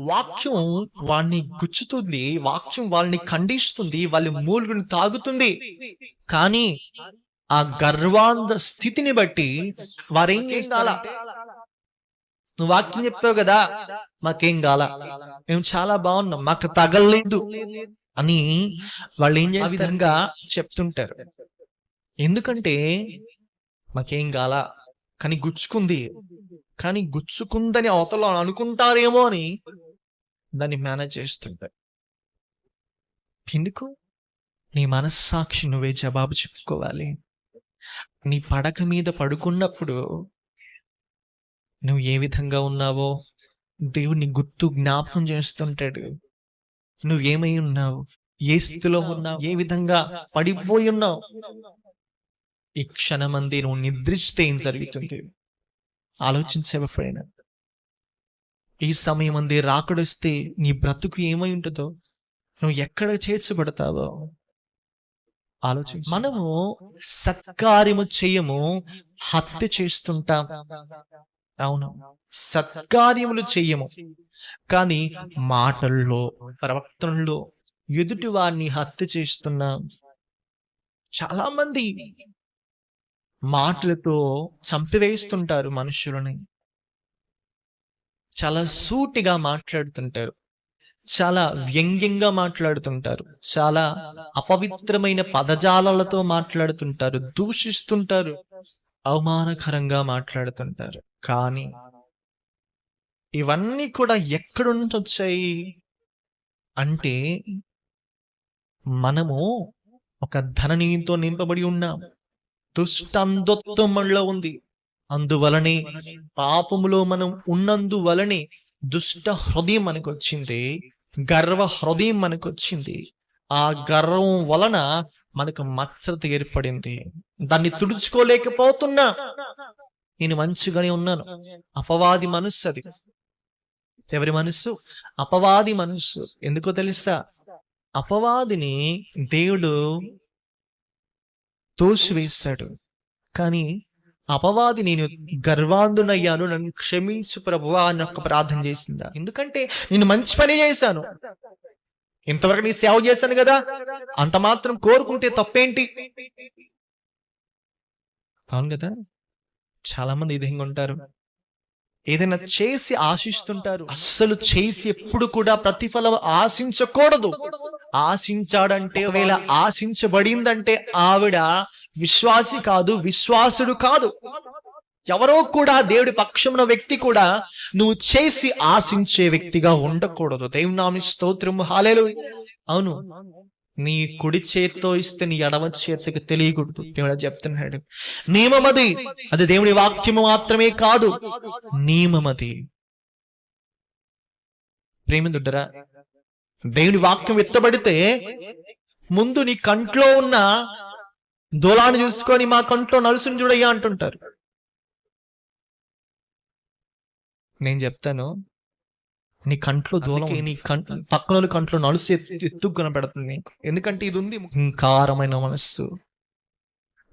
వాక్యం వాణ్ణి గుచ్చుతుంది, వాక్యం వాళ్ళని ఖండిస్తుంది, వాళ్ళ మూలుగుని తాగుతుంది. కానీ ఆ గర్వాంధ స్థితిని బట్టి వారేం చేస్తారంటే, నువ్వు వాక్యం చెప్పావు కదా, మాకేం గాల, మేము చాలా బాగున్నాం, మాకు తగలలేదు అని వాళ్ళు ఏం చేసే విధంగా చెప్తుంటారు. ఎందుకంటే మాకేం గాల, కానీ గుచ్చుకుంది, కానీ గుచ్చుకుందని అవతల అనుకుంటారేమో అని దాన్ని మేనేజ్ చేస్తుంటారు. ఎందుకు? నీ మనస్సాక్షి నువ్వే జవాబు చెప్పుకోవాలి. నీ పడక మీద పడుకున్నప్పుడు నువ్వు ఏ విధంగా ఉన్నావో దేవుడిని గుర్తు జ్ఞాపకం చేస్తుంటాడు. నువ్వేమై ఉన్నావు, ఏ స్థితిలో ఉన్నావు, ఏ విధంగా పడిపోయి ఉన్నావు. ఈ క్షణమంది నువ్వు నిద్రిస్తే ఏం జరుగుతుంది ఆలోచించేవైనా. ఈ సమయం అంది రాకడొస్తే నీ బ్రతుకు ఏమై ఉంటుందో, నువ్వు ఎక్కడ చేర్చబడతావో ఆలోచించు. మనము సత్కార్యము చేయము, హత్య చేస్తుంటాం. అవును, సత్కార్యములు చెయ్యము, కానీ మాటల్లో, ప్రవర్తనలో ఎదుటి వారిని హత్య చేస్తున్నాం. చాలా మంది మాటలతో చంపివేస్తుంటారు మనుషులని. చాలా సూటిగా మాట్లాడుతుంటారు, చాలా వ్యంగ్యంగా మాట్లాడుతుంటారు, చాలా అపవిత్రమైన పదజాలాలతో మాట్లాడుతుంటారు, దూషిస్తుంటారు, అవమానకరంగా మాట్లాడుతుంటారు. కానీ ఇవన్నీ కూడా ఎక్కడి నుంచి వచ్చాయి అంటే, మనము ఒక ధననీయంతో నింపబడి ఉన్నాం. దుష్టంధత్వం మనలో ఉంది. అందువలనే పాపములో మనం ఉన్నందువలనే దుష్ట హృదయం మనకు వచ్చింది, గర్వ హృదయం మనకు వచ్చింది. ఆ గర్వం వలన మనకు మత్సరత ఏర్పడింది. దాన్ని తుడుచుకోలేకపోతున్నా. నేను మంచిగానే ఉన్నాను. అపవాది మనస్సు అది. ఎవరి మనస్సు? అపవాది మనస్సు. ఎందుకో తెలుసా? అపవాదిని దేవుడు తోసివేశాడు. కానీ అపవాది నేను గర్వాంధునయ్యాను, నన్ను క్షమించు ప్రభువా అని ఒక ప్రార్థన చేసిందా? ఎందుకంటే నేను మంచి పని చేశాను, ఇంతవరకు నీ సేవ చేశాను కదా, అంత మాత్రం కోరుకుంటే తప్పేంటి? అవును కదా. చాలా మంది ఈ విధంగా ఉంటారు. ఏదైనా చేసి ఆశిస్తుంటారు. అస్సలు చేసి ఎప్పుడు కూడా ప్రతిఫలం ఆశించకూడదు. ఆశించాడంటే, ఒకవేళ ఆశించబడిందంటే ఆవిడ విశ్వాసి కాదు, విశ్వాసుడు కాదు. ఎవరో కూడా దేవుడి పక్షమున వ్యక్తి కూడా నువ్వు చేసి ఆశించే వ్యక్తిగా ఉండకూడదు. దేవుని నామమునకు స్తోత్రము, హల్లెలూయా. అవును, నీ కుడి చేత్తో ఇస్తే నీ ఎడమ చేతికి తెలియకూడదు. దేవుడు చెప్తున్నాడు. నియమమది, అది దేవుని వాక్యము మాత్రమే కాదు, నియమమది. ప్రేమిదుడ్డరా, దేవుని వాక్యం ఎత్తబడితే ముందు నీ కంట్లో ఉన్న దూలాన్ని చూసుకొని మా కంట్లో నలుసుని చూడయ్యా అంటుంటారు. నేను చెప్తాను, నీ కంట్లో దూలం, నీ పక్కన కంట్లో నలుసు ఎత్తు కనపడుతుంది. ఎందుకంటే ఇది ఉంది, కారమైన మనస్సు.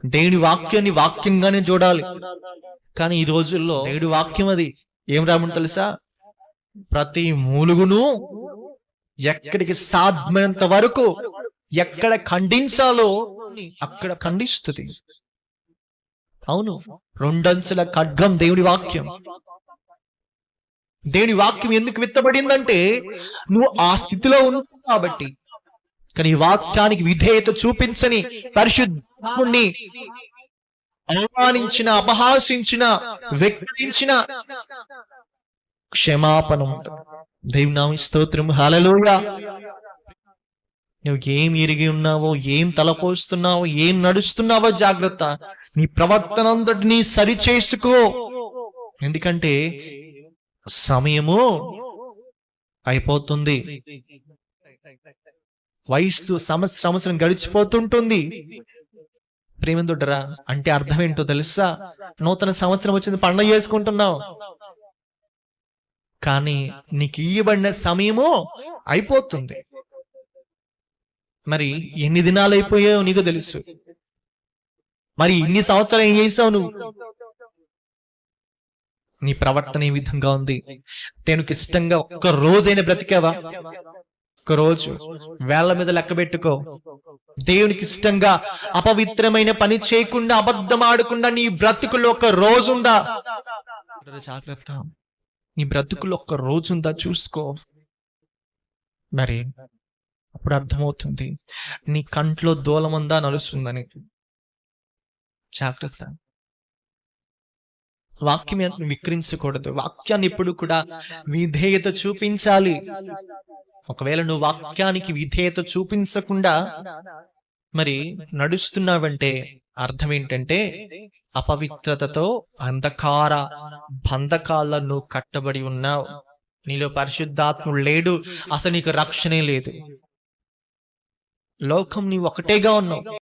దేవుడి వాక్యాన్ని వాక్యంగానే చూడాలి. కానీ ఈ రోజుల్లో దేవుడి వాక్యం అది ఏం రాముడు తెలుసా? ప్రతి మూలుగును ఎక్కడికి సాధ్యమైనంత వరకు ఎక్కడ ఖండించాలో అక్కడ ఖండిస్తుంది. అవును, రెండంచుల ఖడ్గం దేవుడి వాక్యం. దేవుని వాక్యం ఎందుకు విత్తబడిందంటే నువ్వు ఆ స్థితిలో ఉన్నావు కాబట్టి. కానీ వాక్యానికి విధేయత చూపించని పరిశుద్ధుణ్ణి అవమానించిన, అపహాసించిన, వెక్కిరించిన క్షమాపణ ఉంటుంది. దేవుని నామమునకు స్తోత్రం, హల్లెలూయా. నువ్వు ఏం ఎరిగి ఉన్నావో, ఏం తలపోస్తున్నావో, ఏం నడుస్తున్నావో జాగ్రత్త. నీ ప్రవర్తన అంతటినీ సరి చేసుకో. ఎందుకంటే సమయము అయిపోతుంది. వయస్సు సంవత్సరం గడిచిపోతుంటుంది. ప్రేమిందుడ్డరా, అంటే అర్థం ఏంటో తెలుసా? నూతన సంవత్సరం వచ్చింది, పండుగ చేసుకుంటున్నావు, కానీ నీకు ఇయ్యబడిన సమయము అయిపోతుంది. మరి ఎన్ని దినాలు అయిపోయాయో నీకు తెలుసు. మరి ఇన్ని సంవత్సరాలు ఏం చేసావు నువ్వు? నీ ప్రవర్తన ఏ విధంగా ఉంది? దేవునికి ఇష్టంగా ఒక్క రోజైనా బ్రతికావా? ఒక్క రోజు వేళ్ల మీద లెక్క పెట్టుకో. దేవునికి ఇష్టంగా అపవిత్రమైన పని చేయకుండా, అబద్ధం ఆడకుండా నీ బ్రతుకులో ఒక్క రోజుందా? జాగ్రత్త. నీ బ్రతుకులో ఒక్క రోజుందా చూసుకో. మరి అప్పుడు అర్థమవుతుంది నీ కంట్లో దూలముందా నలుస్తుందని. జాగ్రత్త. వాక్యం విక్రించకూడదు. వాక్యాన్ని ఎప్పుడు కూడా విధేయత చూపించాలి. ఒకవేళ నువ్వు వాక్యానికి విధేయత చూపించకుండా మరి నడుస్తున్నావంటే అర్థం ఏంటంటే అపవిత్రతతో అంధకార బంధకాలను కట్టబడి ఉన్నావు. నీలో పరిశుద్ధాత్ముడు లేడు. అసలు నీకు రక్షణే లేదు. లోకం నీవు ఒకటేగా ఉన్నావు.